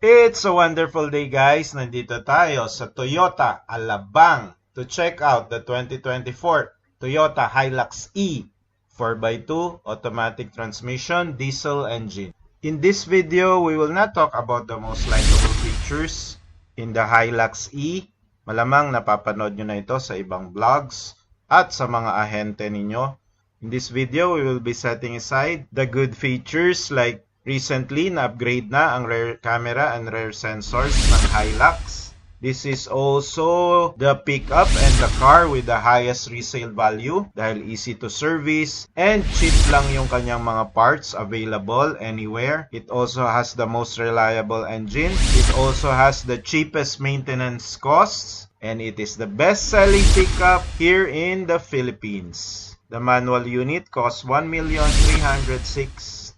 It's a wonderful day, guys. Nandito tayo sa Toyota Alabang to check out the 2024 Toyota Hilux E 4x2 automatic transmission diesel engine. In this video, we will not talk about the most likable features in the Hilux E. Malamang napapanood nyo na ito sa ibang vlogs at sa mga ahente ninyo. In this video, we will be setting aside the good features like recently na-upgrade na ang rear camera and rear sensors ng Hilux. This is also the pickup and the car with the highest resale value dahil easy to service and cheap lang yung kanyang mga parts available anywhere. It also has the most reliable engine. It also has the cheapest maintenance costs and it is the best-selling pickup here in the Philippines. The manual unit costs 1,306,000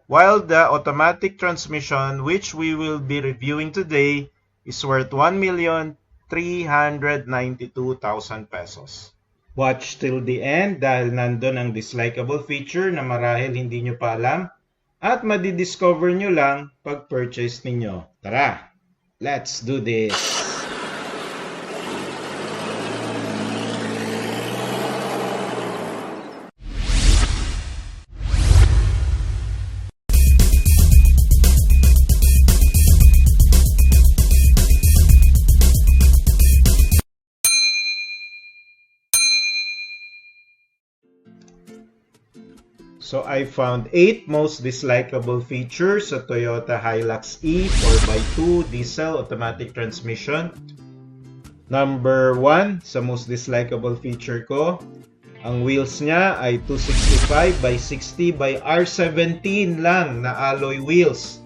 while the automatic transmission, which we will be reviewing today, is worth 1,392,000 pesos. Watch till the end dahil nandun ang dislikable feature na marahil hindi nyo pa alam at madidiscover nyo lang pag purchase ninyo. Tara, let's do this! So I found 8 most dislikable features sa Toyota Hilux E 4x2 diesel automatic transmission. Number 1 sa most dislikable feature ko, ang wheels niya ay 265/60/R17 lang na alloy wheels.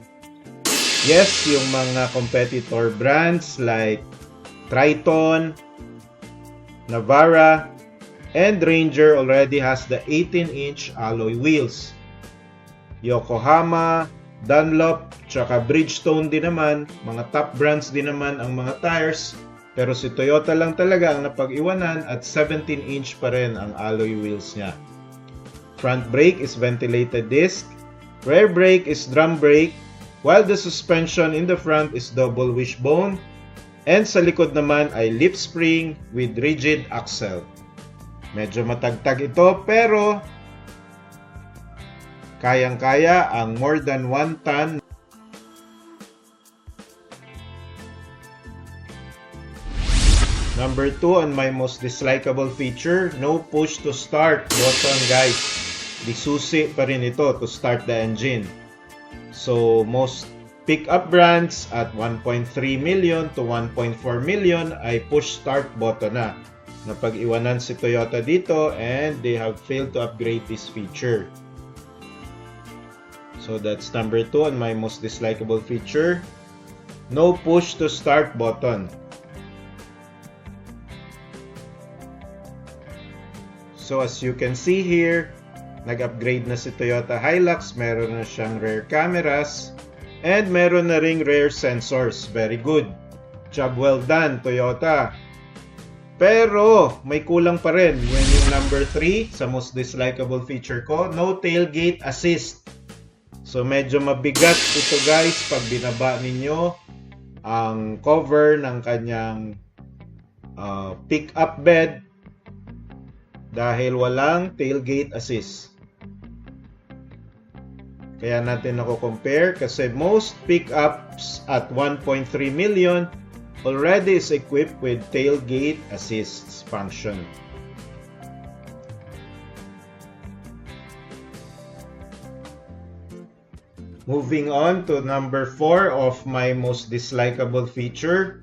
Yes, yung mga competitor brands like Triton, Navara, and Ranger already has the 18-inch alloy wheels. Yokohama, Dunlop, tsaka Bridgestone din naman, mga top brands din naman ang mga tires. Pero si Toyota lang talaga ang napag-iwanan at 17-inch pa rin ang alloy wheels niya. Front brake is ventilated disc. Rear brake is drum brake. While the suspension in the front is double wishbone. And sa likod naman ay lip spring with rigid axle. Medyo matagtag ito pero kayang-kaya ang more than 1 ton. Number 2 on my most dislikable feature, no push to start button, guys. Di susi pa rin ito to start the engine. So most pickup brands at 1.3 million to 1.4 million ay push start button na. Napag-iwanan si Toyota dito and they have failed to upgrade this feature. So that's number 2 on my most dislikable feature. No push to start button. So as you can see here, nag-upgrade na si Toyota Hilux. Meron na siyang rear cameras and meron na ring rear sensors. Very good. Job well done, Toyota. Pero may kulang pa rin. Yan yung number 3 sa most dislikable feature ko, no tailgate assist. So medyo mabigat ito, guys, pag binaba ninyo ang cover ng kanyang pick-up bed dahil walang tailgate assist. Kaya natin compare kasi most pickups at 1.3 million already is equipped with tailgate assist function. Moving on to number 4 of my most dislikable feature.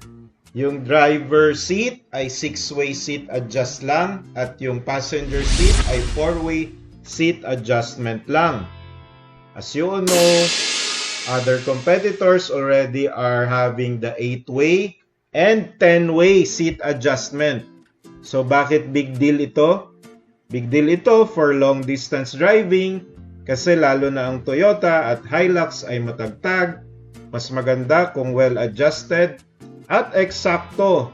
Yung driver seat ay 6-way seat adjust lang at yung passenger seat ay 4-way seat adjustment lang. As you all know, other competitors already are having the 8-way and 10-way seat adjustment. So bakit big deal ito? Big deal ito for long distance driving kasi lalo na ang Toyota at Hilux ay matagtag, mas maganda kung well adjusted at eksakto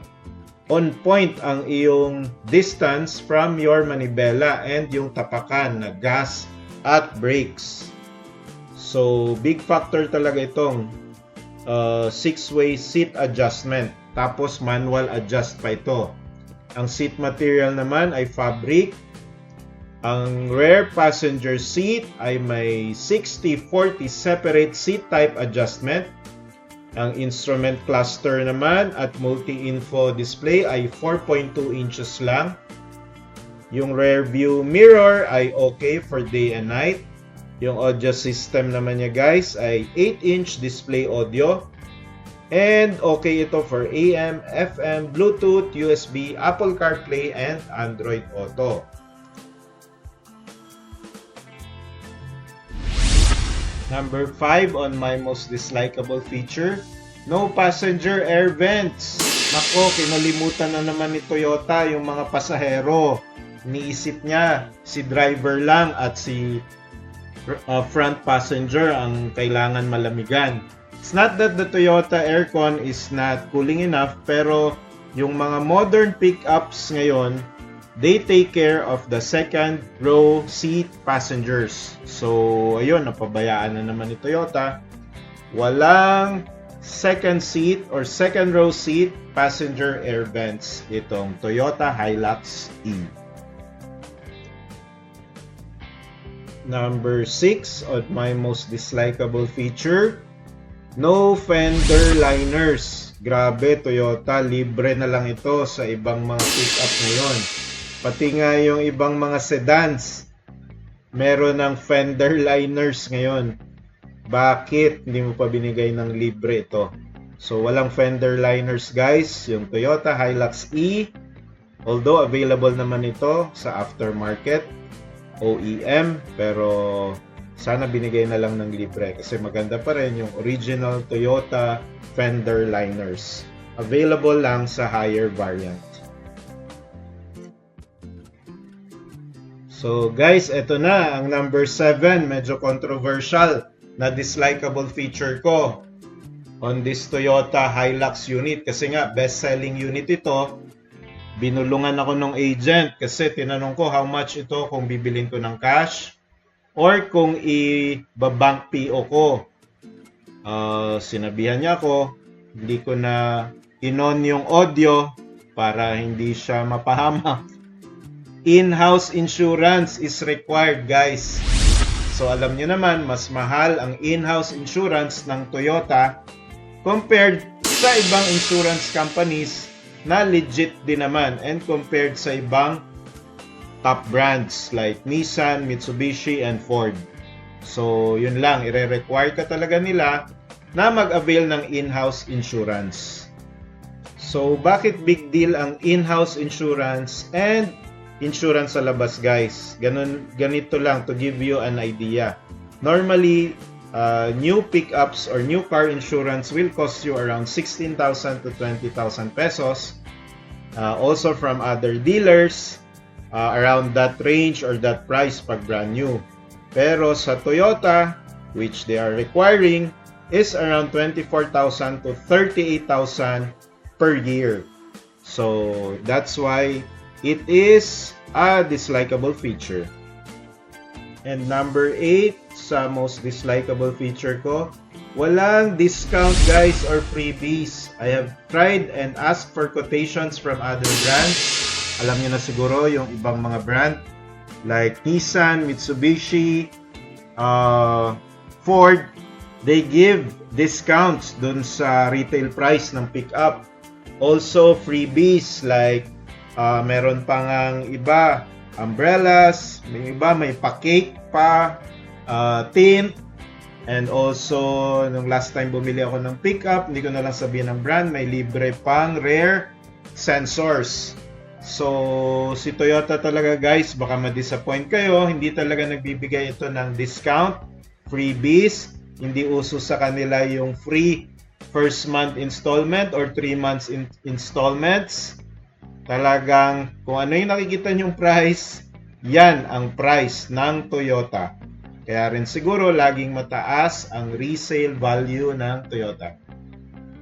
on point ang iyong distance from your manibela and yung tapakan na gas at brakes. So big factor talaga itong 6-way seat adjustment. Tapos manual adjust pa ito. Ang seat material naman ay fabric. Ang rear passenger seat ay may 60-40 separate seat type adjustment. Ang instrument cluster naman at multi-info display ay 4.2 inches lang. Yung rear view mirror ay okay for day and night. Yung audio system naman niya guys ay 8-inch display audio. And okay ito for AM, FM, Bluetooth, USB, Apple CarPlay, and Android Auto. Number 5 on my most dislikable feature, no passenger air vents. Nako, kinalimutan na naman ni Toyota yung mga pasahero. Niisip niya si driver lang at si front passenger ang kailangan malamigan. It's not that the Toyota aircon is not cooling enough, pero yung mga modern pickups ngayon, they take care of the second row seat passengers. So, ayun, napabayaan na naman ni Toyota. Walang second seat or second row seat passenger air vents itong Toyota Hilux E. Number 6 on my most dislikable feature, no fender liners. Grabe, Toyota, libre na lang ito sa ibang mga pickup ngayon. Pati nga yung ibang mga sedans, meron ng fender liners ngayon. Bakit hindi mo pa binigay ng libre ito? So, walang fender liners guys, yung Toyota Hilux E. Although available naman ito sa aftermarket, OEM, pero sana binigay na lang ng libre kasi maganda pa rin yung original Toyota fender liners. Available lang sa higher variant. So guys, ito na ang number 7, medyo controversial na dislikable feature ko on this Toyota Hilux unit kasi nga best-selling unit ito. Binulungan ako ng agent kasi tinanong ko how much ito kung bibilin ko ng cash or kung i-bank PO ko. Sinabihan niya ako, hindi ko na inon yung audio para hindi siya mapahamak. In-house insurance is required guys. So alam niyo naman, mas mahal ang in-house insurance ng Toyota compared sa ibang insurance companies na legit din naman and compared sa ibang top brands like Nissan, Mitsubishi, and Ford. So, yun lang. Ire-require ka talaga nila na mag-avail ng in-house insurance. So, bakit big deal ang in-house insurance and insurance sa labas, guys? Ganito lang to give you an idea. Normally, new pickups or new car insurance will cost you around 16,000 to 20,000 pesos. Also from other dealers, around that range or that price pag brand new. Pero sa Toyota, which they are requiring, is around 24,000 to 38,000 per year. So that's why it is a dislikable feature. And number 8 sa most dislikable feature ko, walang discount guys or freebies. I have tried and asked for quotations from other brands. Alam niyo na siguro yung ibang mga brand like Nissan, Mitsubishi, Ford. They give discounts dun sa retail price ng pickup. Also freebies like meron pa ngang iba umbrellas, may iba may pa-cake pa, tint, and also nung last time bumili ako ng pickup, hindi ko na lang sabihin ng brand, may libre pang rear sensors. So si Toyota talaga guys, baka ma-disappoint kayo, hindi talaga nagbibigay ito ng discount, freebies, hindi uso sa kanila yung free first month installment or 3 months installments. Talagang kung ano yung nakikita nyong price, yan ang price ng Toyota. Kaya rin siguro laging mataas ang resale value ng Toyota.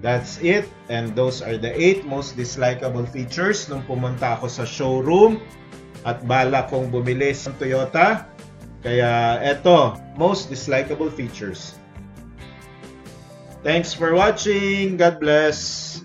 That's it, and those are the 8 most dislikable features nung pumunta ako sa showroom at bala kong bumili sa Toyota. Kaya eto, most dislikable features. Thanks for watching. God bless.